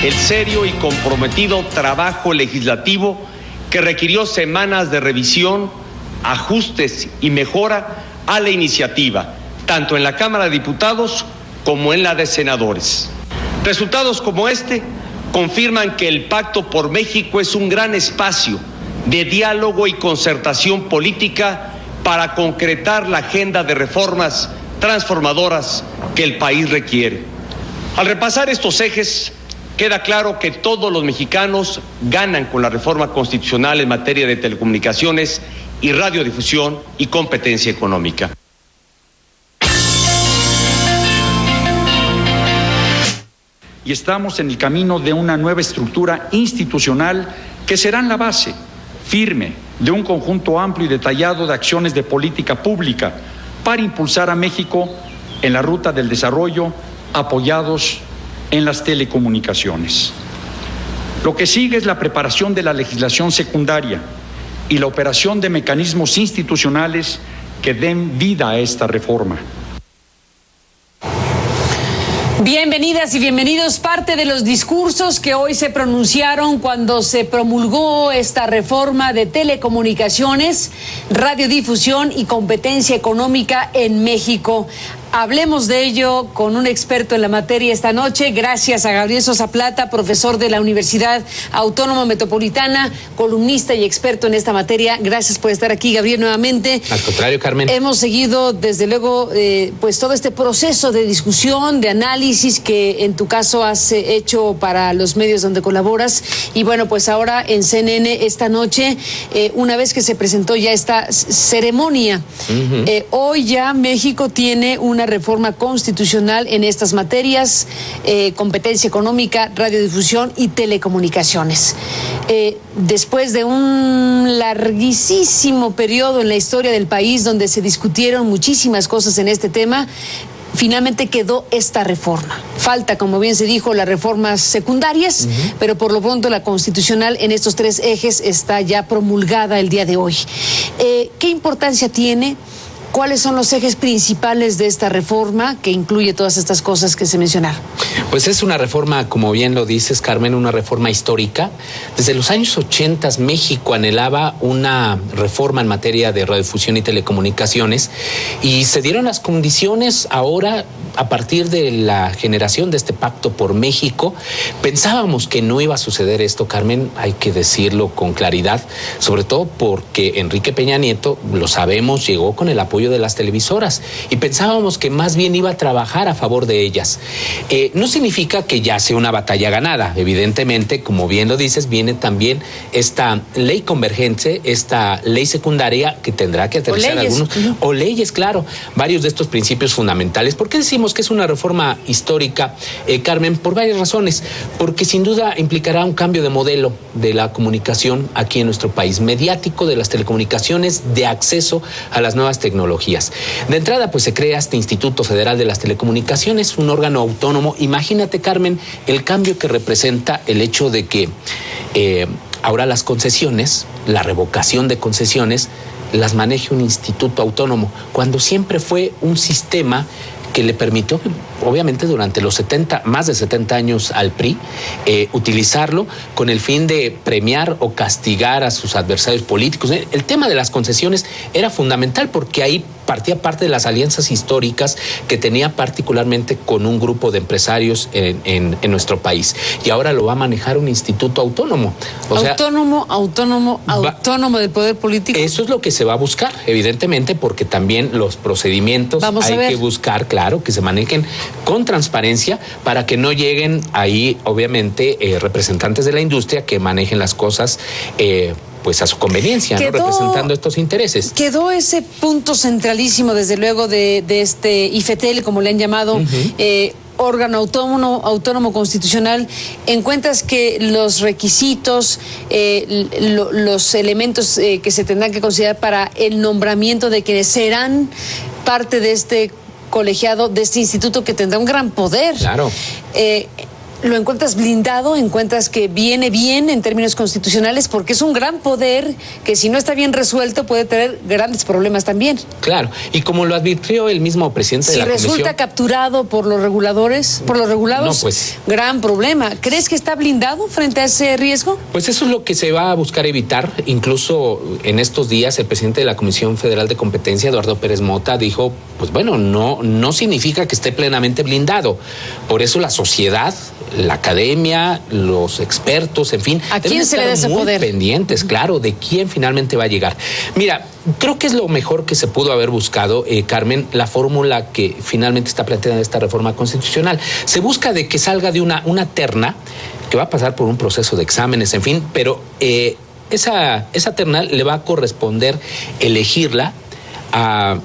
el serio y comprometido trabajo legislativo que requirió semanas de revisión, ajustes y mejora a la iniciativa, tanto en la Cámara de Diputados como en la de Senadores. Resultados como este confirman que el Pacto por México es un gran espacio de diálogo y concertación política para concretar la agenda de reformas transformadoras que el país requiere. Al repasar estos ejes, queda claro que todos los mexicanos ganan con la reforma constitucional en materia de telecomunicaciones y radiodifusión y competencia económica. Y estamos en el camino de una nueva estructura institucional que será la base firme de un conjunto amplio y detallado de acciones de política pública para impulsar a México en la ruta del desarrollo apoyados en las telecomunicaciones. Lo que sigue es la preparación de la legislación secundaria y la operación de mecanismos institucionales que den vida a esta reforma. Bienvenidas y bienvenidos. Parte de los discursos que hoy se pronunciaron cuando se promulgó esta reforma de telecomunicaciones, radiodifusión y competencia económica en México. Hablemos de ello con un experto en la materia esta noche. Gracias a Gabriel Sosa Plata, profesor de la Universidad Autónoma Metropolitana, columnista y experto en esta materia. Gracias por estar aquí, Gabriel, nuevamente. Al contrario, Carmen. Hemos seguido, desde luego, pues todo este proceso de discusión, de análisis que en tu caso has hecho para los medios donde colaboras. Y bueno, pues ahora en CNN esta noche, una vez que se presentó ya esta ceremonia, hoy ya México tiene una reforma constitucional en estas materias, competencia económica, radiodifusión y telecomunicaciones. Después de un larguísimo periodo en la historia del país donde se discutieron muchísimas cosas en este tema, finalmente quedó esta reforma. Falta, como bien se dijo, las reformas secundarias, pero por lo pronto la constitucional en estos tres ejes está ya promulgada el día de hoy. ¿Qué importancia tiene? ¿Cuáles son los ejes principales de esta reforma que incluye todas estas cosas que se mencionaron? Pues es una reforma, como bien lo dices, Carmen, una reforma histórica. Desde los años 80 México anhelaba una reforma en materia de radiodifusión y telecomunicaciones y se dieron las condiciones ahora a partir de la generación de este Pacto por México. Pensábamos que no iba a suceder esto, Carmen, hay que decirlo con claridad, sobre todo porque Enrique Peña Nieto, lo sabemos, llegó con el apoyo de las televisoras y pensábamos que más bien iba a trabajar a favor de ellas. No significa que ya sea una batalla ganada, evidentemente, como bien lo dices, viene también esta ley convergente, esta ley secundaria que tendrá que aterrizar algunos, o leyes, claro, varios de estos principios fundamentales. ¿Por qué decimos que es una reforma histórica, Carmen? Por varias razones, porque sin duda implicará un cambio de modelo de la comunicación aquí en nuestro país, mediático, de las telecomunicaciones, de acceso a las nuevas tecnologías. De entrada, pues se crea este Instituto Federal de las Telecomunicaciones, un órgano autónomo. Imagínate, Carmen, el cambio que representa el hecho de que ahora las concesiones, la revocación de concesiones, las maneje un instituto autónomo, cuando siempre fue un sistema que le permitió, obviamente, durante los más de 70 años al PRI, utilizarlo con el fin de premiar o castigar a sus adversarios políticos. El tema de las concesiones era fundamental porque ahí partía parte de las alianzas históricas que tenía particularmente con un grupo de empresarios en nuestro país. Y ahora lo va a manejar un instituto autónomo. Autónomo del poder político. Eso es lo que se va a buscar, evidentemente, porque también los procedimientos hay que buscar, claro, que se manejen con transparencia para que no lleguen ahí, obviamente, representantes de la industria que manejen las cosas pues a su conveniencia, ¿no? Representando estos intereses. Quedó ese punto centralísimo, desde luego, de este IFETEL, como le han llamado, órgano autónomo constitucional. Encuentras que los requisitos, los elementos que se tendrán que considerar para el nombramiento de quienes serán parte de este colegiado, de este instituto que tendrá un gran poder. Claro. ¿Lo encuentras blindado? ¿Encuentras que viene bien en términos constitucionales? Porque es un gran poder que si no está bien resuelto puede tener grandes problemas también. Claro, y como lo advirtió el mismo presidente de la Comisión... Si resulta capturado por los reguladores, por los regulados, no, pues, gran problema. ¿Crees que está blindado frente a ese riesgo? Pues eso es lo que se va a buscar evitar. Incluso en estos días el presidente de la Comisión Federal de Competencia, Eduardo Pérez Mota, dijo, pues bueno, no significa que esté plenamente blindado. Por eso la sociedad, la academia, los expertos, en fin, ¿a quién se le da ese poder? Pendientes, claro, de quién finalmente va a llegar. Mira, creo que es lo mejor que se pudo haber buscado, Carmen, la fórmula que finalmente está planteada en esta reforma constitucional. Se busca de que salga de una terna que va a pasar por un proceso de exámenes, en fin, pero esa terna le va a corresponder elegirla a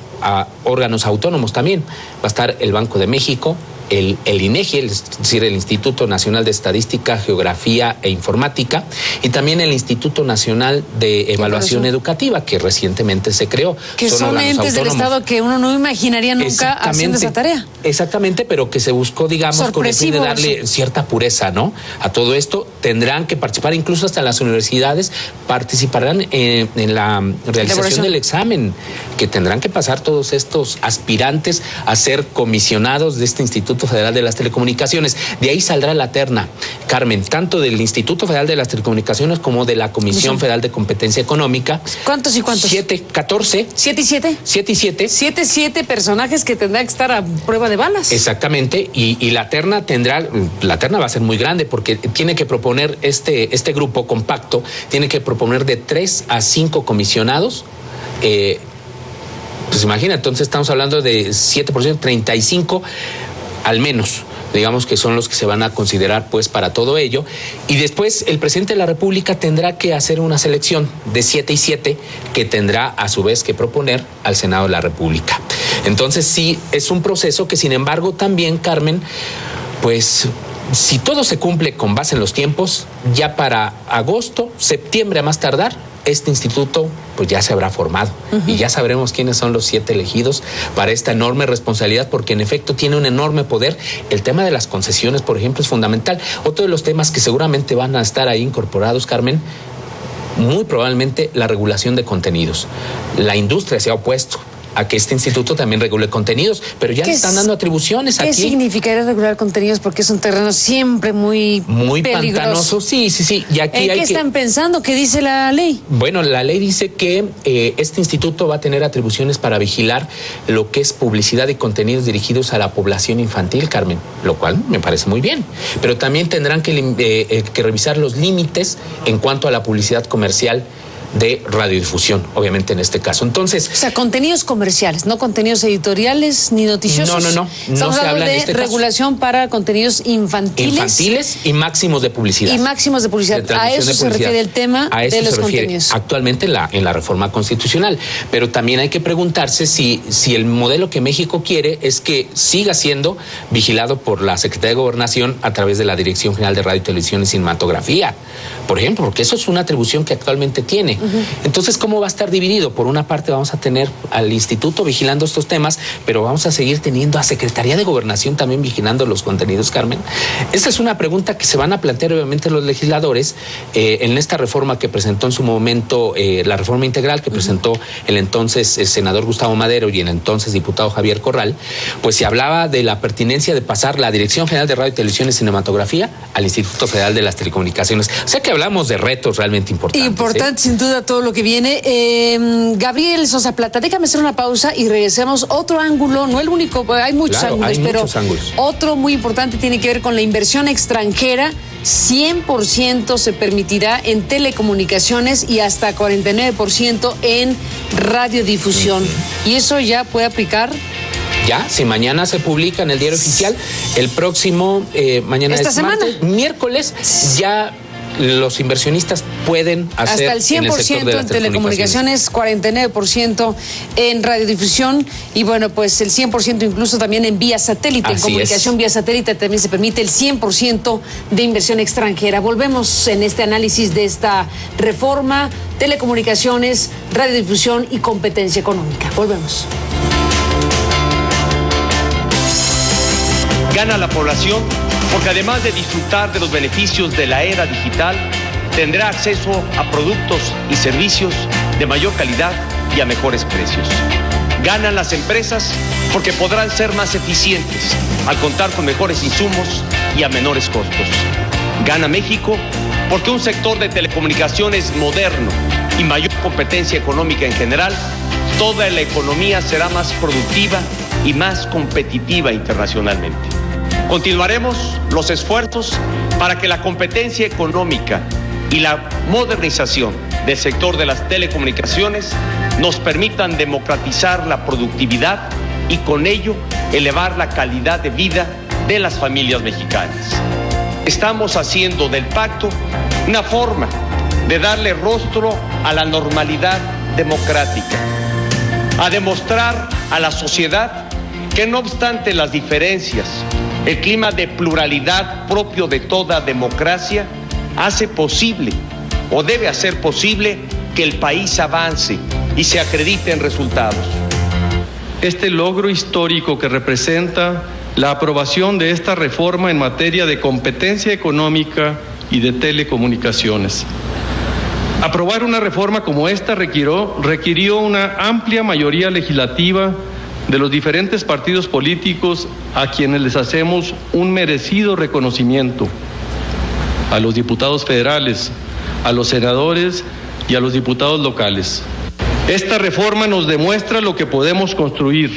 órganos autónomos también. Va a estar el Banco de México, el INEGI, es decir, el Instituto Nacional de Estadística, Geografía e Informática, y también el Instituto Nacional de Evaluación Educativa, que recientemente se creó. Que son entes del Estado que uno no imaginaría nunca haciendo esa tarea. Exactamente, pero que se buscó, digamos, con el fin de darle cierta pureza, ¿no?, a todo esto. Tendrán que participar, incluso hasta las universidades participarán en la realización del examen, que tendrán que pasar todos estos aspirantes a ser comisionados de este Instituto Federal de las Telecomunicaciones. De ahí saldrá la terna, Carmen, tanto del Instituto Federal de las Telecomunicaciones como de la Comisión Federal de Competencia Económica. ¿Cuántos y cuántos? 14. 7 y 7. 7 y 7. 7 personajes que tendrán que estar a prueba de balas. Exactamente, y la terna va a ser muy grande porque tiene que proponer este grupo compacto, tiene que proponer de 3 a 5 comisionados. Pues imagina, entonces estamos hablando de 7%, 35 al menos, digamos, que son los que se van a considerar pues para todo ello. Y después el presidente de la República tendrá que hacer una selección de 7 y 7 que tendrá a su vez que proponer al Senado de la República. Entonces sí, es un proceso que sin embargo también, Carmen, pues si todo se cumple con base en los tiempos, ya para agosto, septiembre a más tardar, este instituto pues ya se habrá formado y ya sabremos quiénes son los 7 elegidos para esta enorme responsabilidad, porque en efecto tiene un enorme poder. El tema de las concesiones, por ejemplo, es fundamental. Otro de los temas que seguramente van a estar ahí incorporados, Carmen, muy probablemente la regulación de contenidos. La industria se ha opuesto a que este instituto también regule contenidos, pero ya le están dando atribuciones aquí. ¿Qué significaría regular contenidos? Porque es un terreno siempre muy pantanoso. Sí. Y aquí ¿en qué están pensando? ¿Qué dice la ley? Bueno, la ley dice que este instituto va a tener atribuciones para vigilar lo que es publicidad y contenidos dirigidos a la población infantil, Carmen, lo cual me parece muy bien. Pero también tendrán que revisar los límites en cuanto a la publicidad comercial de radiodifusión, obviamente en este caso. Entonces, o sea, contenidos comerciales, no contenidos editoriales ni noticiosos. No. Estamos hablando de regulación para contenidos infantiles. Infantiles y máximos de publicidad. A eso se refiere el tema de los contenidos. Actualmente en la reforma constitucional. Pero también hay que preguntarse si el modelo que México quiere es que siga siendo vigilado por la Secretaría de Gobernación a través de la Dirección General de Radio, Televisión y Cinematografía, por ejemplo, porque eso es una atribución que actualmente tiene. Entonces, ¿cómo va a estar dividido? Por una parte vamos a tener al instituto vigilando estos temas, pero vamos a seguir teniendo a Secretaría de Gobernación también vigilando los contenidos, Carmen. Esta es una pregunta que se van a plantear obviamente los legisladores en esta reforma que presentó en su momento, la reforma integral que presentó el entonces senador Gustavo Madero y el entonces diputado Javier Corral. Pues se hablaba de la pertinencia de pasar la Dirección General de Radio, Televisión y Cinematografía al Instituto Federal de las Telecomunicaciones. O sea que hablamos de retos realmente importantes. Importante, sin duda, todo lo que viene. Gabriel Sosa Plata, déjame hacer una pausa y regresemos. Otro ángulo, no el único, hay muchos ángulos, pero otro muy importante tiene que ver con la inversión extranjera. 100% se permitirá en telecomunicaciones y hasta 49% en radiodifusión. Y eso ya puede aplicar. Ya, si mañana se publica en el Diario Oficial, el próximo, mañana esta semana, martes, miércoles, ya los inversionistas pueden hacer hasta el 100% en telecomunicaciones, 49% en radiodifusión y bueno, pues el 100% incluso también en vía satélite. En comunicación vía satélite también se permite el 100% de inversión extranjera. Volvemos en este análisis de esta reforma, telecomunicaciones, radiodifusión y competencia económica. Volvemos. Gana la población porque además de disfrutar de los beneficios de la era digital, tendrá acceso a productos y servicios de mayor calidad y a mejores precios. Ganan las empresas porque podrán ser más eficientes al contar con mejores insumos y a menores costos. Gana México porque un sector de telecomunicaciones moderno y mayor competencia económica en general, toda la economía será más productiva y más competitiva internacionalmente. Continuaremos los esfuerzos para que la competencia económica y la modernización del sector de las telecomunicaciones nos permitan democratizar la productividad y con ello elevar la calidad de vida de las familias mexicanas. Estamos haciendo del pacto una forma de darle rostro a la normalidad democrática, a demostrar a la sociedad que no obstante las diferencias, el clima de pluralidad propio de toda democracia hace posible o debe hacer posible que el país avance y se acrediten resultados. Este logro histórico que representa la aprobación de esta reforma en materia de competencia económica y de telecomunicaciones. Aprobar una reforma como esta requirió una amplia mayoría legislativa de los diferentes partidos políticos a quienes les hacemos un merecido reconocimiento, a los diputados federales, a los senadores y a los diputados locales. Esta reforma nos demuestra lo que podemos construir,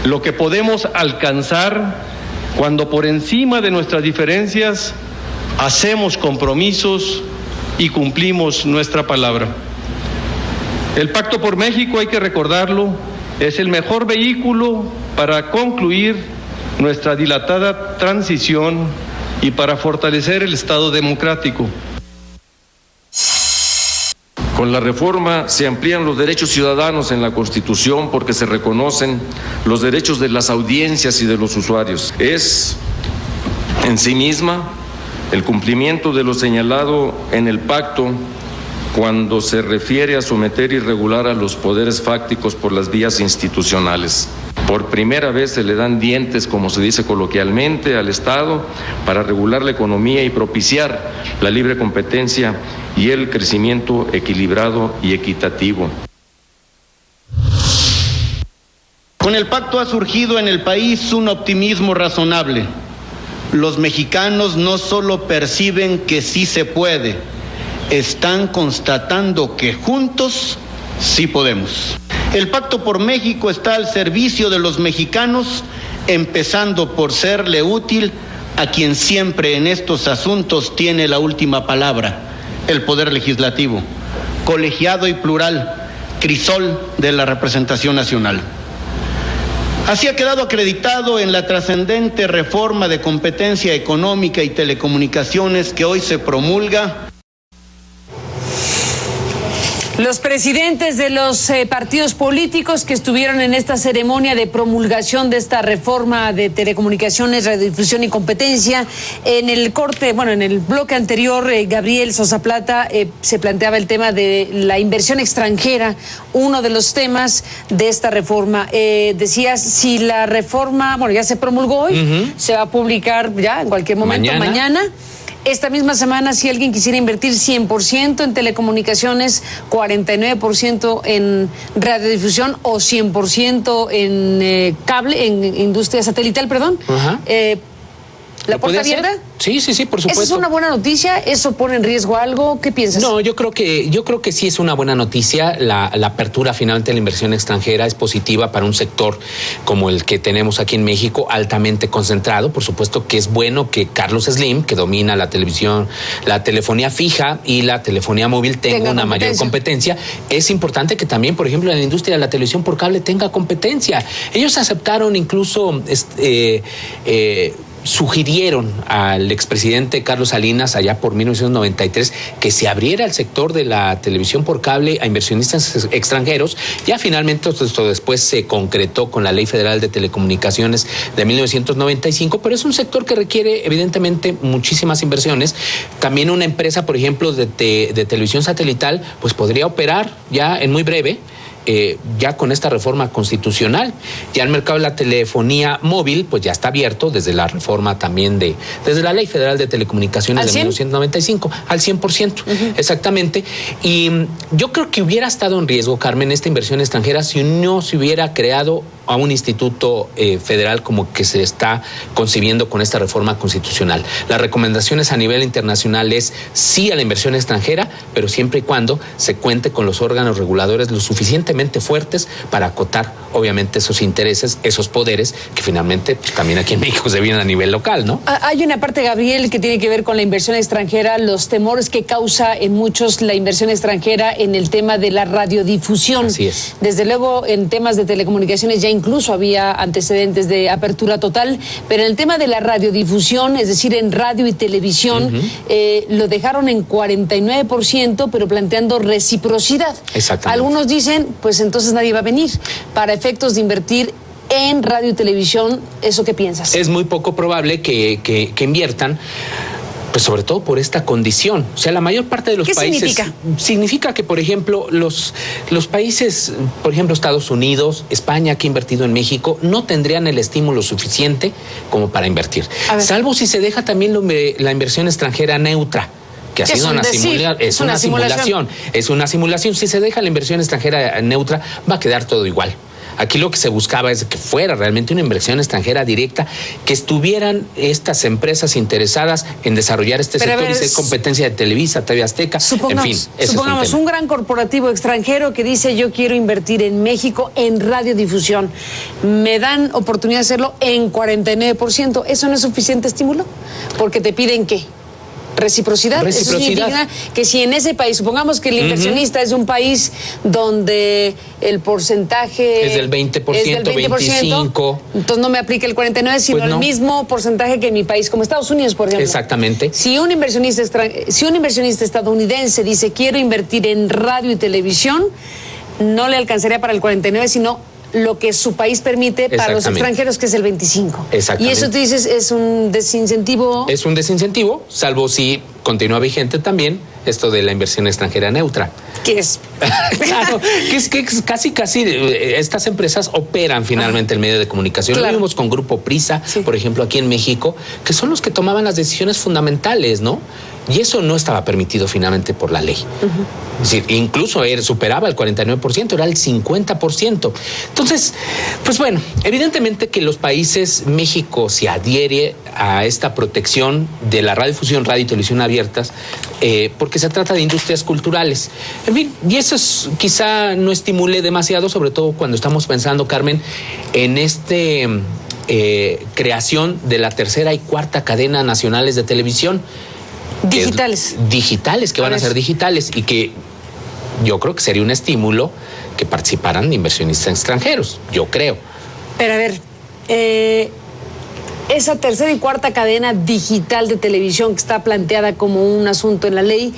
lo que podemos alcanzar cuando por encima de nuestras diferencias hacemos compromisos y cumplimos nuestra palabra. El Pacto por México, hay que recordarlo, es el mejor vehículo para concluir nuestra dilatada transición y para fortalecer el Estado democrático. Con la reforma se amplían los derechos ciudadanos en la Constitución porque se reconocen los derechos de las audiencias y de los usuarios. Es en sí misma el cumplimiento de lo señalado en el pacto cuando se refiere a someter y regular a los poderes fácticos por las vías institucionales. Por primera vez se le dan dientes, como se dice coloquialmente, al Estado para regular la economía y propiciar la libre competencia y el crecimiento equilibrado y equitativo. Con el pacto ha surgido en el país un optimismo razonable. Los mexicanos no solo perciben que sí se puede, están constatando que juntos sí podemos. El Pacto por México está al servicio de los mexicanos, empezando por serle útil a quien siempre en estos asuntos tiene la última palabra, el Poder Legislativo, colegiado y plural, crisol de la representación nacional. Así ha quedado acreditado en la trascendente reforma de competencia económica y telecomunicaciones que hoy se promulga. Los presidentes de los partidos políticos que estuvieron en esta ceremonia de promulgación de esta reforma de telecomunicaciones, radiodifusión y competencia, en el bloque anterior, Gabriel Sosa Plata se planteaba el tema de la inversión extranjera, uno de los temas de esta reforma. Decías, si la reforma, ya se promulgó hoy, se va a publicar ya en cualquier momento, mañana. Esta misma semana, si alguien quisiera invertir 100% en telecomunicaciones, 49% en radiodifusión o 100% en cable, en industria satelital, ¿la puerta abierta? Sí, por supuesto. ¿Esa es una buena noticia? ¿Eso pone en riesgo algo? ¿Qué piensas? No, yo creo que sí es una buena noticia. La apertura finalmente de la inversión extranjera es positiva para un sector como el que tenemos aquí en México, altamente concentrado. Por supuesto que es bueno que Carlos Slim, que domina la televisión, la telefonía fija y la telefonía móvil, tenga una mayor competencia. Es importante que también, por ejemplo, en la industria de la televisión por cable tenga competencia. Ellos aceptaron incluso sugirieron al expresidente Carlos Salinas allá por 1993 que se abriera el sector de la televisión por cable a inversionistas extranjeros. Ya finalmente esto después se concretó con la Ley Federal de Telecomunicaciones de 1995, pero es un sector que requiere evidentemente muchísimas inversiones. También una empresa, por ejemplo, de televisión satelital, pues podría operar ya en muy breve ya con esta reforma constitucional. Ya el mercado de la telefonía móvil pues ya está abierto desde la reforma también desde la Ley Federal de Telecomunicaciones de 1995 al 100%, exactamente. Y yo creo que hubiera estado en riesgo, Carmen, esta inversión extranjera si no se hubiera creado a un instituto federal como que se está concibiendo con esta reforma constitucional. Las recomendaciones a nivel internacional es sí a la inversión extranjera, pero siempre y cuando se cuente con los órganos reguladores lo suficientemente fuertes para acotar, obviamente, esos intereses, esos poderes que finalmente pues, también aquí en México se vienen a nivel local, ¿no? Hay una parte, Gabriel, que tiene que ver con la inversión extranjera, los temores que causa en muchos la inversión extranjera en el tema de la radiodifusión. Así es. Desde luego, en temas de telecomunicaciones ya incluso había antecedentes de apertura total, pero en el tema de la radiodifusión, es decir, en radio y televisión, lo dejaron en 49%, pero planteando reciprocidad. Exactamente. Algunos dicen, pues entonces nadie va a venir. Para efectos de invertir en radio y televisión, ¿eso qué piensas? Es muy poco probable que inviertan. Pues sobre todo por esta condición. O sea, la mayor parte de los países... ¿Qué significa? Significa que, por ejemplo, los países, por ejemplo, Estados Unidos, España, que ha invertido en México, no tendrían el estímulo suficiente como para invertir. Salvo si se deja también la inversión extranjera neutra, que ha sido una simulación. Es una simulación. Si se deja la inversión extranjera neutra, va a quedar todo igual. Aquí lo que se buscaba es que fuera realmente una inversión extranjera directa, que estuvieran estas empresas interesadas en desarrollar este sector y ser competencia de Televisa, TV Azteca, en fin. Supongamos un gran corporativo extranjero que dice yo quiero invertir en México en radiodifusión. Me dan oportunidad de hacerlo en 49%. ¿Eso no es suficiente estímulo? Porque te piden ¿qué? Reciprocidad. Eso significa que si en ese país, supongamos que el inversionista es de un país donde el porcentaje es del 20%, 25%, entonces no me aplica el 49%, sino el mismo porcentaje que en mi país, como Estados Unidos, por ejemplo. Exactamente. Si un inversionista estadounidense dice quiero invertir en radio y televisión, no le alcanzaría para el 49%, sino lo que su país permite para los extranjeros, que es el 25%. Exactamente. Y eso tú dices es un desincentivo. Es un desincentivo, salvo si continúa vigente también esto de la inversión extranjera neutra. ¿Qué es? Claro, que es casi estas empresas operan finalmente el medio de comunicación. Claro. Lo vimos con Grupo Prisa, por ejemplo, aquí en México, que son los que tomaban las decisiones fundamentales, ¿no? Y eso no estaba permitido finalmente por la ley. Es decir, incluso superaba el 49%, era el 50%. Entonces, pues bueno, evidentemente que los países, México se adhiere a esta protección de la radiodifusión, radio y televisión abiertas, porque se trata de industrias culturales. En fin, y eso quizá no estimule demasiado, sobre todo cuando estamos pensando, Carmen, en creación de la tercera y cuarta cadena nacionales de televisión. Digitales, que van a ser digitales, y que yo creo que sería un estímulo que participaran inversionistas extranjeros, yo creo. Pero a ver, esa tercera y cuarta cadena digital de televisión que está planteada como un asunto en la ley,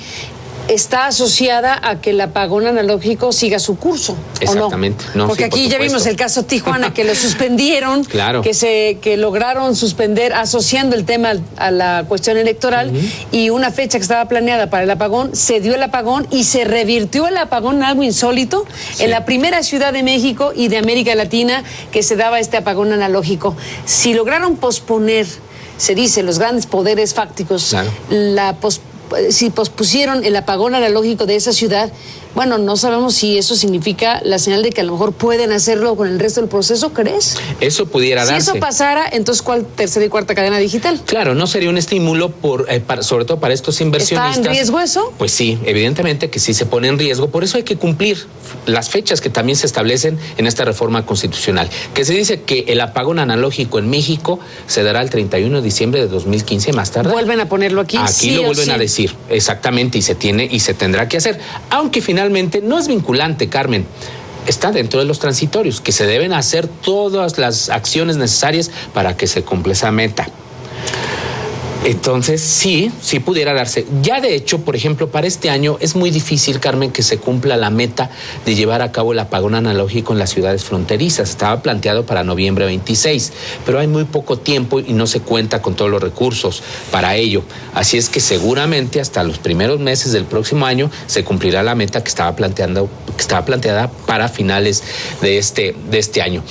está asociada a que el apagón analógico siga su curso. Exactamente. ¿O no? Porque aquí ya vimos el caso Tijuana, que lo suspendieron, claro. que lograron suspender asociando el tema a la cuestión electoral, y una fecha que estaba planeada para el apagón, se dio el apagón y se revirtió el apagón en algo insólito, en la primera ciudad de México y de América Latina que se daba este apagón analógico. Si lograron posponer, se dice, los grandes poderes fácticos, si pospusieron el apagón analógico de esa ciudad, bueno, no sabemos si eso significa la señal de que a lo mejor pueden hacerlo con el resto del proceso, ¿crees? Eso pudiera darse. Si eso pasara, entonces ¿cuál tercera y cuarta cadena digital? Claro, no sería un estímulo sobre todo para estos inversionistas. ¿Está en riesgo eso? Pues sí, evidentemente que sí se pone en riesgo, por eso hay que cumplir las fechas que también se establecen en esta reforma constitucional, que se dice que el apagón analógico en México se dará el 31 de diciembre de 2015 más tarde. ¿Vuelven a ponerlo aquí? Aquí lo vuelven a decir, exactamente, y se tendrá que hacer, aunque finalmente no es vinculante, Carmen. Está dentro de los transitorios, que se deben hacer todas las acciones necesarias para que se cumpla esa meta. Entonces, sí pudiera darse. Ya de hecho, por ejemplo, para este año es muy difícil, Carmen, que se cumpla la meta de llevar a cabo el apagón analógico en las ciudades fronterizas. Estaba planteado para noviembre 26, pero hay muy poco tiempo y no se cuenta con todos los recursos para ello. Así es que seguramente hasta los primeros meses del próximo año se cumplirá la meta que estaba planteada para finales de este año.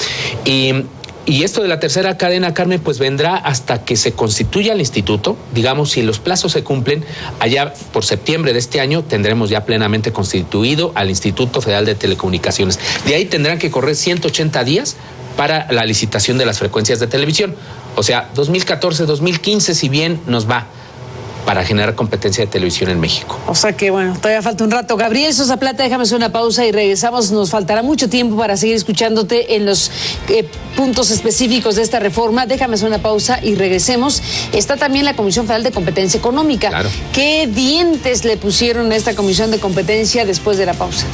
Y esto de la tercera cadena, Carmen, pues vendrá hasta que se constituya el instituto. Digamos, si los plazos se cumplen, allá por septiembre de este año tendremos ya plenamente constituido al Instituto Federal de Telecomunicaciones. De ahí tendrán que correr 180 días para la licitación de las frecuencias de televisión. O sea, 2014, 2015, si bien nos va, para generar competencia de televisión en México. O sea que, bueno, todavía falta un rato. Gabriel Sosa Plata, déjame hacer una pausa y regresamos. Nos faltará mucho tiempo para seguir escuchándote en los puntos específicos de esta reforma. Déjame hacer una pausa y regresemos. Está también la Comisión Federal de Competencia Económica. Claro. ¿Qué dientes le pusieron a esta Comisión de Competencia después de la pausa?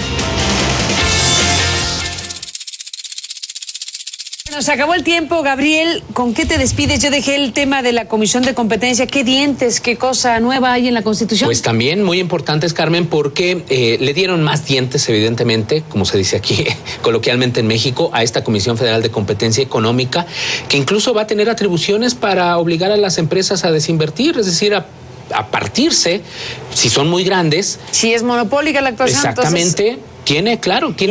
Se acabó el tiempo, Gabriel. ¿Con qué te despides? Yo dejé el tema de la Comisión de Competencia. ¿Qué dientes, qué cosa nueva hay en la Constitución? Pues también muy importantes, Carmen, porque le dieron más dientes, evidentemente, como se dice aquí coloquialmente en México, a esta Comisión Federal de Competencia Económica, que incluso va a tener atribuciones para obligar a las empresas a desinvertir, es decir, a partirse, si son muy grandes. Si es monopólica la actuación, exactamente. Entonces, tiene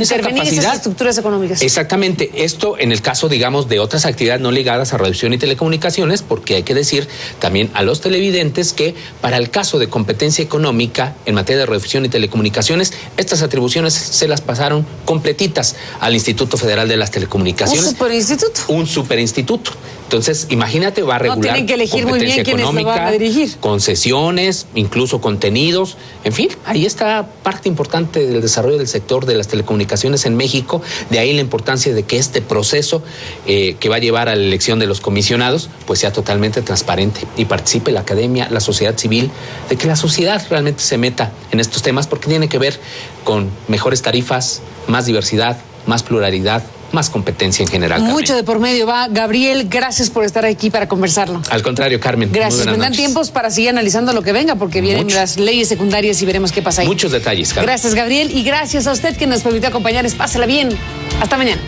esa capacidad. Esas estructuras económicas. Exactamente. Esto en el caso, digamos, de otras actividades no ligadas a radiodifusión y telecomunicaciones, porque hay que decir también a los televidentes que para el caso de competencia económica en materia de radiodifusión y telecomunicaciones, estas atribuciones se las pasaron completitas al Instituto Federal de las Telecomunicaciones. ¿Un superinstituto? Un superinstituto. Entonces, imagínate, va a regular tienen que elegir muy bien quiénes lo van a dirigir. Concesiones, incluso contenidos, en fin, ahí está parte importante del desarrollo del sector de las telecomunicaciones en México. De ahí la importancia de que este proceso que va a llevar a la elección de los comisionados pues sea totalmente transparente y participe la academia, la sociedad civil, de que la sociedad realmente se meta en estos temas, porque tiene que ver con mejores tarifas, más diversidad, más pluralidad, más competencia en general. Mucho Carmen. de por medio va. Gabriel, gracias por estar aquí para conversarlo. Al contrario, Carmen. Gracias. Vendrán tiempos para seguir analizando lo que venga, porque vienen las leyes secundarias y veremos qué pasa ahí. Muchos detalles, Carmen. Gracias, Gabriel, y gracias a usted que nos permitió acompañarles. Pásala bien. Hasta mañana.